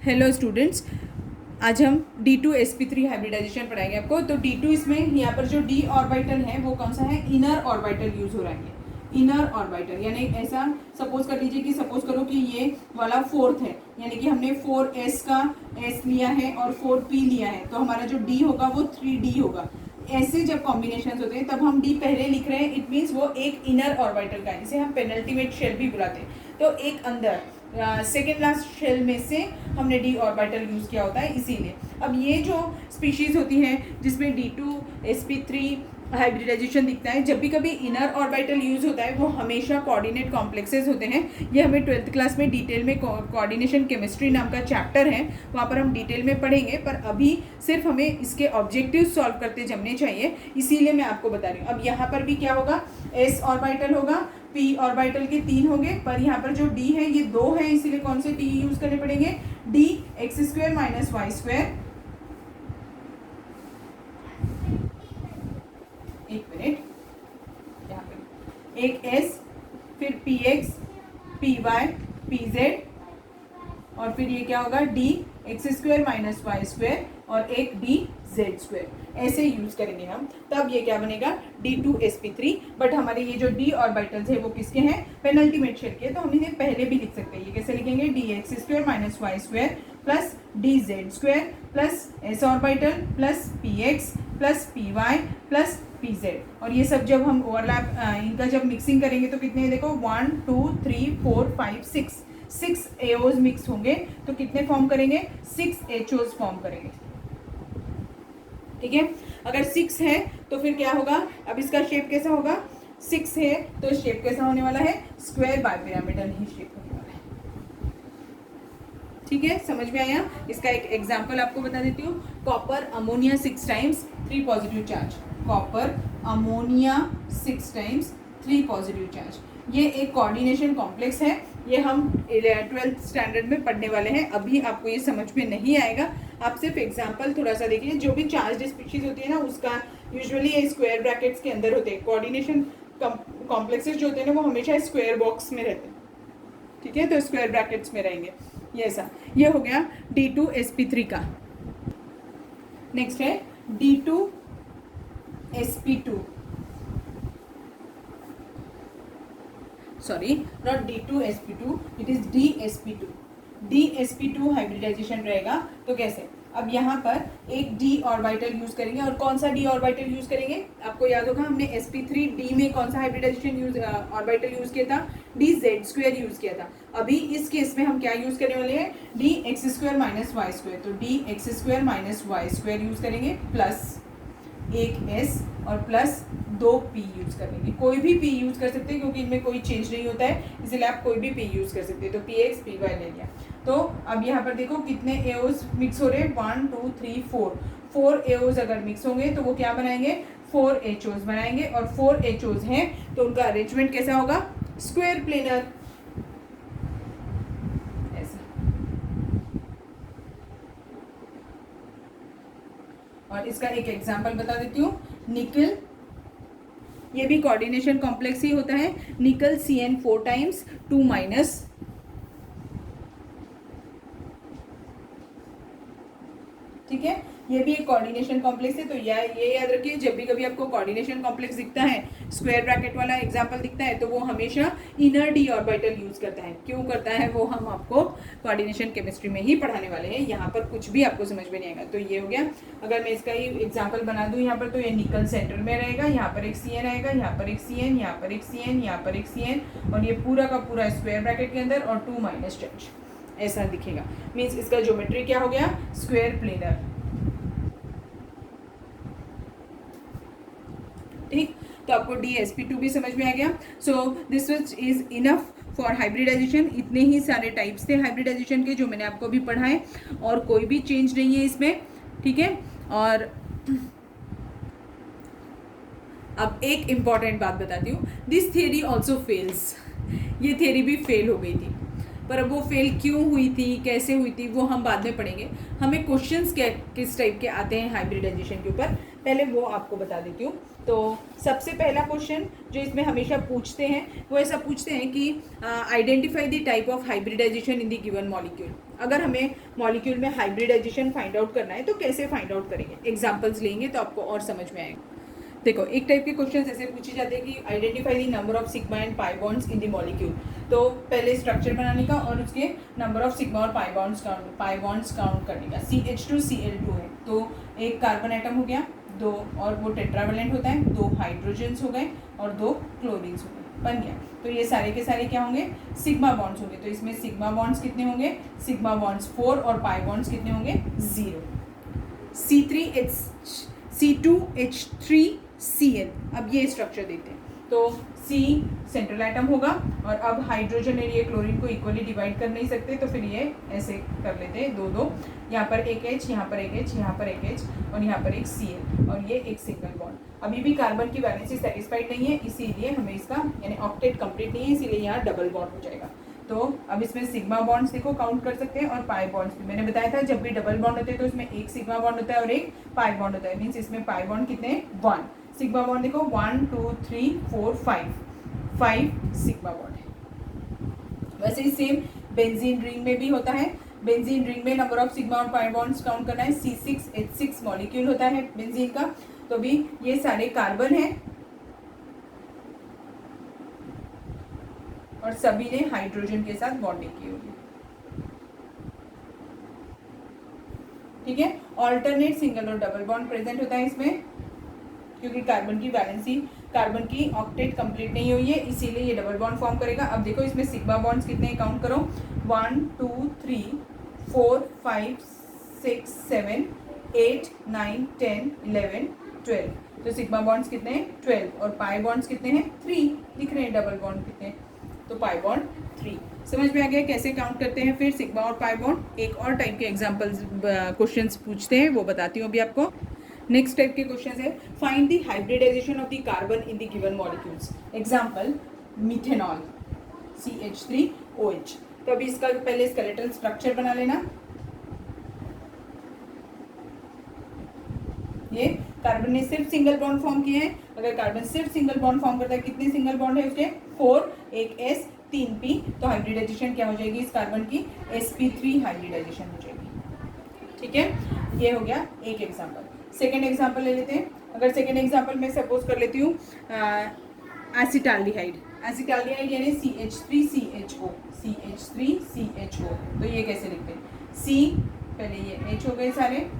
Hello students, आज हम D2sp3 hybridisation पढ़ाएंगे आपको। तो D2 इसमें यहाँ पर जो D ऑर्बिटल है वो कौन सा है, इनर ऑर्बिटल यूज हो रहा है। इनर ऑर्बिटल यानी ऐसा सपोज कर लीजिए कि सपोज करो कि ये वाला फोर्थ है, यानी कि हमने 4s का s लिया है और 4p लिया है, तो हमारा जो D होगा वो 3D होगा। ऐसे जब कॉम्बिनेशन होते हैं तब हम D पहले लिख रहे हैं, इट मीन्स वो एक इनर ऑर्बिटल का है, इसे हम पेनल्टीमेट शेल भी बुलाते हैं। तो एक अंदर सेकेंड लास्ट शेल में से हमने D ऑर्बिटल यूज़ किया होता है, इसीलिए। अब ये जो स्पीशीज़ होती है जिसमें D2sp3 हाइब्रिडाइजेशन दिखता है, जब भी कभी इनर ऑर्बिटल यूज़ होता है वो हमेशा कोऑर्डिनेट कॉम्प्लेक्सेस होते हैं। ये हमें 12th क्लास में डिटेल में कोऑर्डिनेशन केमिस्ट्री नाम का चैप्टर है, वहाँ पर हम डिटेल में पढ़ेंगे, पर अभी सिर्फ हमें इसके ऑब्जेक्टिव सॉल्व करते जमने चाहिए, इसीलिए मैं आपको बता रही हूँ। अब यहाँ पर भी क्या होगा, s ऑर्बिटल होगा, p ऑर्बिटल के 3 होंगे, पर यहाँ पर जो d है ये 2 है, इसीलिए कौन से t यूज करने पड़ेंगे, d x² - y²। एक मिनट, यहाँ पे एक s, फिर px, py, pz, और फिर ये क्या होगा d x² - y² और एक dz²। ऐसे यूज करेंगे हम, तब ये क्या बनेगा, D2sp3। बट हमारे ये जो d ऑर्बिटल्स है वो किसके हैं, पेनल्टीमेट शेल के, तो हम इन्हें पहले भी लिख सकते हैं। ये कैसे लिखेंगे, dx² - y² plus dz² plus s orbital plus px plus py plus pz। और ये सब जब हम ओवरलैप इनका जब मिक्सिंग करेंगे तो कितने, देखो 1 2 3 4 5 6 एओज मिक्स होंगे, तो कितने फॉर्म करेंगे, 6 एचओज फॉर्म करेंगे। ठीक है, अगर 6 है तो फिर क्या होगा, अब इसका शेप कैसा होगा, 6 है तो शेप कैसा होने वाला है, स्क्वायर बाइपिरामिडल ही शेप होने वाला है। ठीक है, समझ में आया। इसका एक एग्जांपल आपको बता देती हूँ, copper ammonia 6 times 3 positive charge, copper ammonia 6 times 3 positive charge. ये एक कोऑर्डिनेशन कॉम्प्लेक्स है, ये हम 12th स्टैंडर्ड में पढ़ने वाले हैं, अभी आपको ये समझ में नहीं आएगा। आप सिर्फ एग्जांपल थोड़ा सा देखिए, जो भी चार्ज स्पीशीज होती है ना उसका यूजुअली स्क्वायर ब्रैकेट्स के अंदर होते हैं। कोऑर्डिनेशन कॉम्प्लेक्सेस जो होते हैं ना वो हमेशा स्क्वायर बॉक्स में रहते हैं। ठीक है, तो स्क्वायर ब्रैकेट्स में रहेंगे। ये ऐसा, ये हो गया D2sp3 का। नेक्स्ट है D2sp2, sorry not D2sp2, it is DsP2। DsP2 hybridization रहेगा, तो कैसे, अब यहाँ पर एक d ऑर्बिटल यूज करेंगे, और कौन सा d ऑर्बिटल यूज करेंगे, आपको याद होगा हमने sp3d में कौन सा हाइब्रिडाइजेशन यूज ऑर्बिटल यूज किया था, dz² यूज किया था। अभी इस केस में हम क्या यूज करने वाले हैं, dx² - y², तो dx² - y² यूज करेंगे, प्लस एक s और प्लस 2p यूज करेंगे। कोई भी p यूज कर सकते हैं क्योंकि इनमें कोई चेंज नहीं होता है, इसलिए आप कोई भी p यूज कर सकते हैं। तो px py ले लिया। तो अब यहाँ पर देखो कितने एओज मिक्स हो रहे हैं, 1 2 3 4 एओज अगर मिक्स होंगे तो वो क्या बनाएंगे, 4 एचओज बनाएंगे, और 4 एचओज हैं तो उनका अरेंजमेंट कैसा होगा, स्क्वायर प्लेनर। और इसका एक एग्जांपल बता देती हूँ, निकल, ये भी कोऑर्डिनेशन कॉम्प्लेक्स ही होता है, निकल CN4 टाइम्स 2-, ठीक है, ये भी एक कोऑर्डिनेशन कॉम्प्लेक्स है। तो ये याद रखिए, जब भी कभी आपको कोऑर्डिनेशन कॉम्प्लेक्स दिखता है, स्क्वायर ब्रैकेट वाला एग्जांपल दिखता है, तो वो हमेशा इनर डी ऑर्बिटल यूज करता है। क्यों करता है वो हम आपको कोऑर्डिनेशन केमिस्ट्री में ही पढ़ाने वाले हैं, यहाँ पर कुछ भी आपको समझ में नहीं आएगा। तो ये हो गया, अगर मैं इसका ही एग्जाम्पल बना दूँ यहाँ पर, तो ये निकल सेंटर में रहेगा, यहाँ पर एक CN आएगा, यहाँ पर एक CN, यहाँ पर एक CN, यहाँ पर एक CN, और ये पूरा का पूरा स्क्वायर ब्रैकेट के अंदर, और 2- चार्ज ऐसा दिखेगा। मीन्स इसका ज्योमेट्री क्या हो गया, स्क्वायर प्लेनर। ठीक, तो आपको DsP2 भी समझ में आ गया। So this is enough for hybridization. इतने ही सारे टाइप्स थे हाइब्रिडाइजेशन के जो मैंने आपको भी पढ़ाए, और कोई भी चेंज नहीं है इसमें। ठीक है, और अब एक इम्पॉर्टेंट बात बताती हूँ, दिस थियरी ऑल्सो फेल्स, ये थियरी भी फेल हो गई थी। पर अब वो फेल क्यों हुई थी, कैसे हुई थी, वो हम बाद में पढ़ेंगे। हमें क्वेश्चंस किस टाइप के आते हैं हाइब्रिडाइजेशन के ऊपर, पहले वो आपको बता देती हूँ। तो सबसे पहला क्वेश्चन जो इसमें हमेशा पूछते हैं वो ऐसा पूछते हैं कि identify the type of hybridization in the given molecule. अगर हमें मॉलिक्यूल में हाइब्रिडाइजेशन फाइंड आउट करना है तो कैसे फाइंड आउट करेंगे, एग्जांपल्स लेंगे तो आपको और समझ में आएगा। देखो, एक टाइप के क्वेश्चन ऐसे पूछे जाते हैं कि identify the number of sigma and pi bonds in the molecule. तो पहले स्ट्रक्चर बनाने का और उसके नंबर ऑफ सिग्मा और पाई बॉन्ड्स काउंट करने का। CH2Cl2 है तो एक कार्बन एटम हो गया, दो और वो टेट्रावेलेंट होता है, दो हाइड्रोजन्स हो गए और दो क्लोरीन्स हो गए, बन गया। तो ये सारे के सारे क्या होंगे, सिग्मा बॉन्ड्स होंगे। तो इसमें सिग्मा बॉन्ड्स कितने होंगे, सिग्मा बॉन्ड्स 4 और पाई बॉन्ड्स कितने होंगे 0। C2H3Cl, अब ये स्ट्रक्चर देखते हैं। तो C सेंट्रल एटम होगा और अब हाइड्रोजन और ये क्लोरीन को इक्वली डिवाइड कर नहीं सकते तो फिर ये ऐसे कर लेते हैं, दो दो, यहाँ पर एक H, यहाँ पर एक H, यहाँ पर एक H और यहाँ पर एक Cl और ये एक सिंगल बॉन्ड। अभी भी कार्बन की वैलेंसी सेटिस्फाइड नहीं है, इसीलिए हमें इसका यानी ऑक्टेट कंप्लीट नहीं है, इसीलिए यहाँ डबल बॉन्ड हो जाएगा। तो अब इसमें सिग्मा बॉन्ड्स देखो काउंट कर सकते हैं और पाई बॉन्ड्स भी। मैंने बताया था जब भी डबल बॉन्ड होते हैं तो इसमें एक सिग्मा बॉन्ड होता है और एक पाई बॉन्ड होता है। मीन्स इसमें पाई बॉन्ड कितने हैं, 1। सिग्मा बॉन्ड देखो 1 2 3 4 5 सिग्मा बॉन्ड है। वैसे ही सेम बेंजीन रिंग में भी होता है। बेंजीन रिंग में नंबर ऑफ सिग्मा और पाई बॉन्ड्स काउंट करना है। C6H6 मॉलिक्यूल होता है बेंजीन का। तो भी ये सारे कार्बन है और सभी ने हाइड्रोजन के साथ बॉन्डिंग की होगी, ठीक है। ऑल्टरनेट सिंगल और डबल बॉन्ड प्रेजेंट होता है इसमें, क्योंकि कार्बन की वैलेंसी, कार्बन की ऑक्टेट कंप्लीट नहीं हुई है, इसीलिए ये डबल बॉन्ड फॉर्म करेगा। अब देखो इसमें सिग्मा बॉन्ड्स कितने काउंट करो, 1 2 3 4 5 6 7 8 9 10 11 12। तो सिग्मा बॉन्ड्स कितने हैं 12 और पाई बॉन्ड्स कितने हैं 3 दिख रहे हैं, डबल बॉन्ड कितने हैं, तो पाई बॉन्ड 3। समझ में आ गया कैसे काउंट करते हैं फिर सिग्मा और पाई बॉन्ड। एक और टाइप के एग्जांपल्स क्वेश्चंस पूछते हैं, वो बताती हूँ अभी आपको। नेक्स्ट टाइप के क्वेश्चंस है find the hybridization of the carbon in the given molecules. Example methanol CH3OH। तो अभी इसका पहले स्केलेटल स्ट्रक्चर बना लेना। ये कार्बन ने सिर्फ सिंगल बॉन्ड फॉर्म किए हैं। अगर कार्बन सिर्फ सिंगल बॉन्ड फॉर्म करता है, कितने सिंगल बॉन्ड है उसके 4, एक S 3 P, तो हाइब्रिडाइजेशन क्या हो जाएगी इस कार्बन की, sp3 हाइब्रिडाइजेशन हो जाएगी, ठीक है। ये हो गया एक एग्जांपल। सेकेंड एग्जांपल ले लेते हैं। अगर सेकेंड एग्जांपल मैं सपोज कर लेती हूँ एसिटाल्डिहाइड यानी CH3CHO। तो ये कैसे लिखते हैं, C पहले ये H हो गए सारे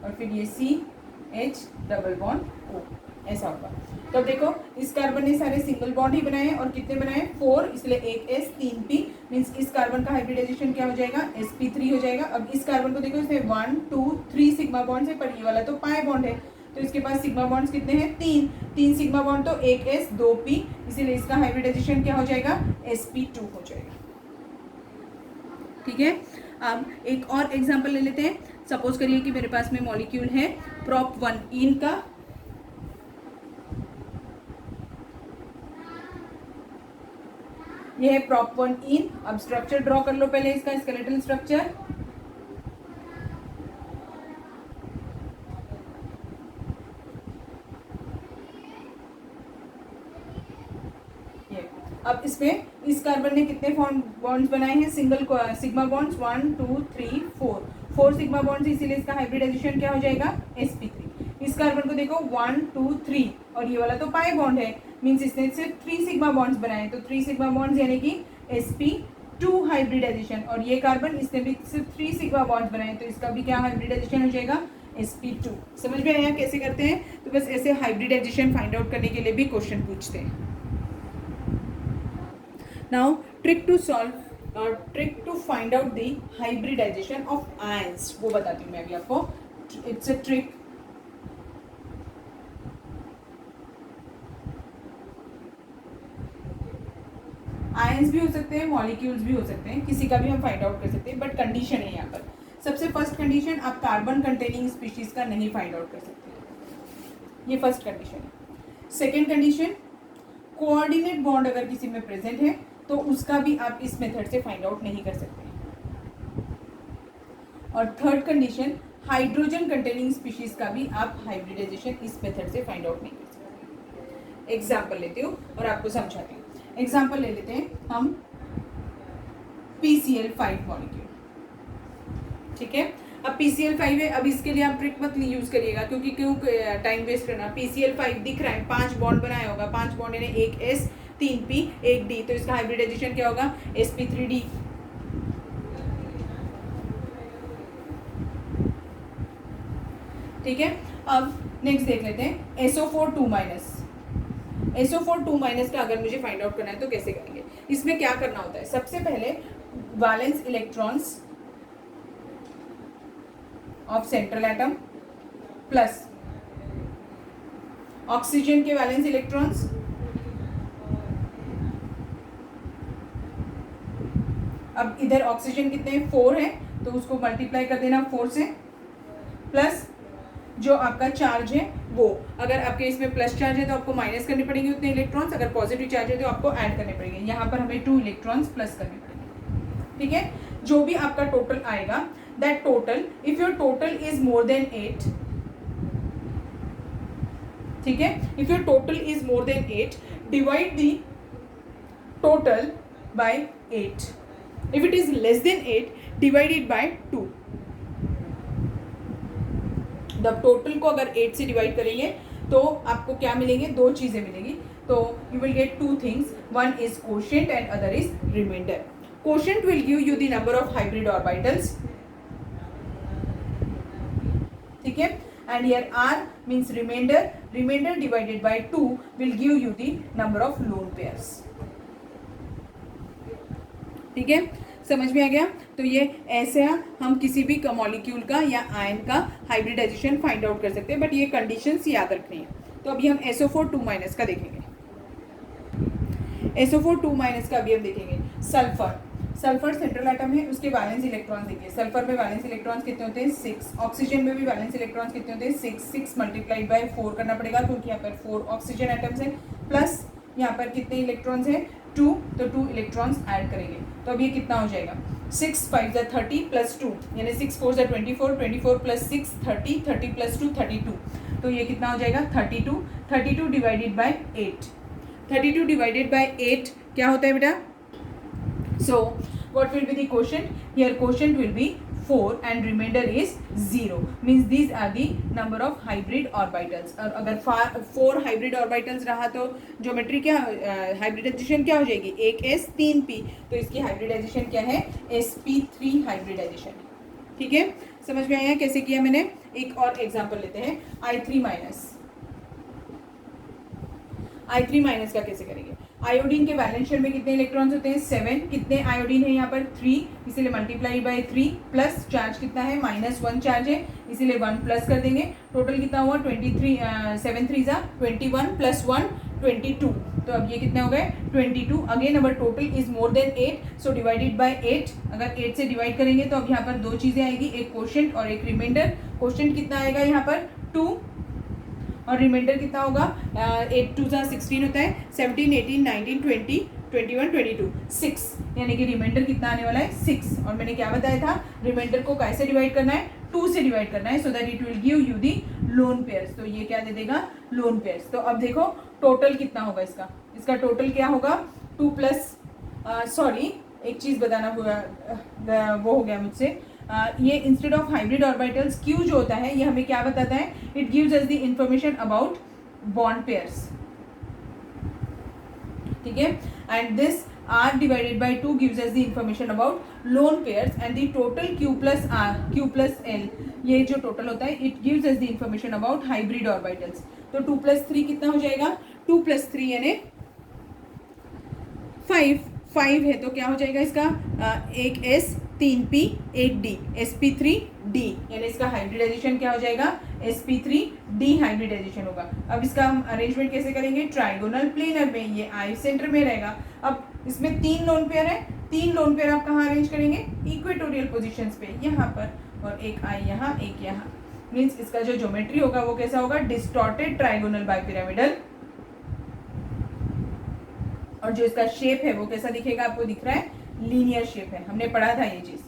और फिर ये CH डबल बॉन्ड O, ऐसा होगा। तो अब देखो इस कार्बन ने सारे सिंगल बॉन्ड ही बनाए और कितने बनाए 4, इसलिए एक S 3 P, मीन्स इस कार्बन का हाइब्रिडाइजेशन क्या हो जाएगा sp3 हो जाएगा। अब इस कार्बन को देखो इसमें 1 2 3 सिग्मा बॉन्ड है, पर ये वाला तो पाई बॉन्ड है, तो इसके पास सिग्मा बॉन्ड्स कितने हैं 3 सिग्मा बॉन्ड, तो एक S 2 P, इसीलिए इसका हाइब्रिडाइजेशन क्या हो जाएगा sp2 हो जाएगा, ठीक है। अब एक और एग्जांपल ले लेते हैं। सपोज करिए कि मेरे पास में मॉलिक्यूल है prop1ene का, ये है prop1ene। अब स्ट्रक्चर ड्रॉ कर लो पहले इसका स्केलेटल स्ट्रक्चर। अब इसमें इस कार्बन ने कितने बॉन्ड्स बनाए हैं, single sigma bonds 1 2 3 4 sigma bonds, इसीलिए इसका हाइब्रिडाइजेशन क्या हो जाएगा sp3। इस कार्बन को देखो 1 2 3 और ये वाला तो पाई बॉन्ड है, मींस इसने सिर्फ 3 सिग्मा बॉन्ड्स बनाए, तो 3 सिग्मा बॉन्ड्स यानी कि sp2 हाइब्रिडाइजेशन। और ये कार्बन इसने भी सिर्फ 3 सिग्मा बॉन्ड्स बनाए, तो इसका भी क्या हाइब्रिडाइजेशन हो जाएगा sp2। समझ में आया कैसे करते हैं। तो बस ऐसे हाइब्रिडाइजेशन फाइंड आउट करने के लिए भी क्वेश्चन पूछते हैं। Now trick to find out the hybridization of ions, वो बताती हूँ मैं अभी आपको। It's a trick। आयंस भी हो सकते हैं, मॉलिक्यूल्स भी हो सकते हैं, किसी का भी हम फाइंड आउट कर सकते हैं, बट कंडीशन है यहाँ पर। सबसे फर्स्ट कंडीशन, आप कार्बन कंटेनिंग स्पीशीज का नहीं फाइंड आउट कर सकते, ये फर्स्ट कंडीशन है। सेकेंड कंडीशन, कोऑर्डिनेट बॉन्ड अगर किसी में प्रेजेंट है तो उसका भी आप इस मेथड से फाइंड आउट नहीं कर सकते। और third condition, hydrogen containing species का भी आप हाइब्रिडाइजेशन इस मेथड से फाइंड आउट नहीं कर सकते। एग्जाम्पल लेती हूँ और आपको समझाती हूँ। एग्जाम्पल ले लेते हैं हम PCl5 मॉलिक्यूल, ठीक है। अब PCl5 है, अब इसके लिए आप ट्रिक मत यूज करिएगा, क्योंकि क्यों टाइम वेस्ट करना। PCl5 दिख रहा है, 5 बॉन्ड बनाया होगा, 5 बॉन्ड यानी 1 S 3 P 1 D, तो इसका हाइब्रिडाइजेशन क्या होगा, sp3d। ठीक है। अब नेक्स्ट देख लेते हैं SO4 2 माइनस। SO4 2 माइनस का अगर मुझे फाइंड आउट करना है तो कैसे करेंगे। इसमें क्या करना होता है, सबसे पहले valence electrons of central atom plus oxygen के वैलेंस इलेक्ट्रॉन्स अब इधर ऑक्सीजन कितने 4 है, तो उसको मल्टीप्लाई कर देना 4 से, प्लस जो आपका चार्ज है वो, अगर आपके इसमें प्लस चार्ज है तो आपको माइनस करने पड़ेंगे उतने इलेक्ट्रॉन्स, अगर पॉजिटिव चार्ज है तो आपको ऐड करने पड़ेंगे। यहाँ पर हमें 2 इलेक्ट्रॉन्स प्लस करने पड़ेंगे। ठीक है, जो भी आपका टोटल आएगा, that total, if your total is more than 8, ठीक है, if your total is more than 8, divide the total by 8। If it is less than 8, divide it by 2। जब टोटल को अगर 8 से डिवाइड करेंगे तो आपको क्या मिलेंगे, 2 चीजें मिलेंगी। तो you will get 2 things, one is quotient and other is remainder. Quotient will give you the number of hybrid orbitals, ठीक है, and here are means remainder, remainder divided by 2 will give you the number of lone pairs. ठीक है, समझ में आ गया। तो ये ऐसे हम किसी भी मॉलिक्यूल का या आयन का हाइब्रिडाइजेशन फाइंड आउट कर सकते हैं, बट ये कंडीशंस याद रखनी है। तो अभी हम SO4 2 माइनस का देखेंगे। SO4 2 माइनस का अभी हम देखेंगे। सल्फर, सल्फर सेंट्रल एटम है, उसके वैलेंस इलेक्ट्रॉन्स देखिए। सल्फर में वैलेंस इलेक्ट्रॉन्स कितने होते हैं 6, ऑक्सीजन में भी वैलेंस इलेक्ट्रॉन्स कितने होते हैं 6, 6 मल्टीप्लाइड बाय 4 करना पड़ेगा, क्योंकि यहाँ पर 4 ऑक्सीजन एटम्स हैं, प्लस यहाँ पर कितने इलेक्ट्रॉन्स हैं 2, तो 2 इलेक्ट्रॉन्स ऐड करेंगे। तो अब ये कितना हो जाएगा 6 5 30 प्लस 2, यानी 6 4 24, 24 प्लस 6 30, 30 प्लस 2 32, तो ये कितना हो जाएगा 32, 32 डिवाइडेड बाय 8, 32 डिवाइडेड बाय 8 क्या होता है बेटा। सो what will be the quotient, here quotient will be 4 and remainder is 0, means these are the number of hybrid orbitals। और अगर 4 hybrid orbitals रहा तो ज्योमेट्री क्या, हाइब्रिडाइजेशन क्या हो जाएगी 1s 3p, तो इसकी हाइब्रिडाइजेशन क्या है sp3 हाइब्रिडाइजेशन। ठीक है, समझ में आया कैसे किया मैंने। एक और एग्जांपल लेते हैं I3 माइनस। I3 माइनस का कैसे करेंगे। आयोडीन के वैलेंस शेल में कितने इलेक्ट्रॉन्स होते हैं 7, कितने आयोडीन है यहाँ पर 3, इसीलिए मल्टीप्लाई बाय 3, प्लस चार्ज कितना है -1 चार्ज है, इसीलिए 1 प्लस कर देंगे। टोटल कितना हुआ 23, 7 3 जा 21 प्लस 1 22, तो अब ये कितने हो गए 22। Again our total is more than 8, so divided by 8, अगर 8 से डिवाइड करेंगे तो अब यहाँ पर 2 चीज़ें आएगी, एक कोशेंट और एक रिमाइंडर। कोशेंट कितना आएगा यहाँ पर 2, और रिमाइंडर कितना होगा 8 2 16 होता है, 17 18 19 20 21 22 6, यानी कि रिमाइंडर कितना आने वाला है 6। और मैंने क्या बताया था, रिमाइंडर को कैसे डिवाइड करना है 2 से डिवाइड करना है, so that it will give you the lone pairs. तो ये क्या दे देगा लोन पेयर्स। तो अब देखो टोटल कितना होगा इसका, इसका टोटल क्या होगा 2 प्लस, सॉरी एक चीज़ बताना हुआ, वो हो गया मुझसे, ये instead of hybrid orbitals Q जो होता है ये हमें क्या बताता है, it gives us the information about bond pairs. ठीक है, and this R divided by 2 gives us the information about lone pairs, and the total Q plus R Q plus L, ये जो टोटल होता है it gives us the information about hybrid orbitals. तो 2 plus 3 कितना हो जाएगा 2 plus 3 यानी 5 है, तो क्या हो जाएगा इसका 1 S 3 P 1 D sp3d, यानी इसका हाइब्रिडाइजेशन क्या हो जाएगा sp3d हाइब्रिडाइजेशन होगा। अब इसका हम अरेंजमेंट कैसे करेंगे, ट्राइगोनल प्लेनर में, ये आई सेंटर में रहेगा। अब इसमें 3 लोन पेयर है, 3 लोन पेयर आप कहाँ अरेंज करेंगे इक्वेटोरियल पोजीशंस पे, यहाँ पर, और एक आई यहाँ एक यहाँ, मीन्स इसका जो ज्योमेट्री होगा वो कैसा होगा डिस्टॉर्टेड ट्राइगोनल बाय पिरामिडल। और जो इसका शेप है वो कैसा दिखेगा, आपको दिख रहा है लीनियर शेप है, हमने पढ़ा था ये चीज़,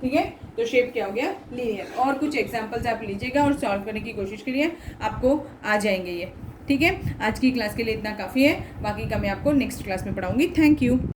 ठीक है। तो शेप क्या हो गया, लीनियर। और कुछ एग्जांपल्स आप लीजिएगा और सॉल्व करने की कोशिश करिए, आपको आ जाएंगे ये, ठीक है। आज की क्लास के लिए इतना काफ़ी है, बाकी का मैं आपको नेक्स्ट क्लास में पढ़ाऊंगी। Thank you.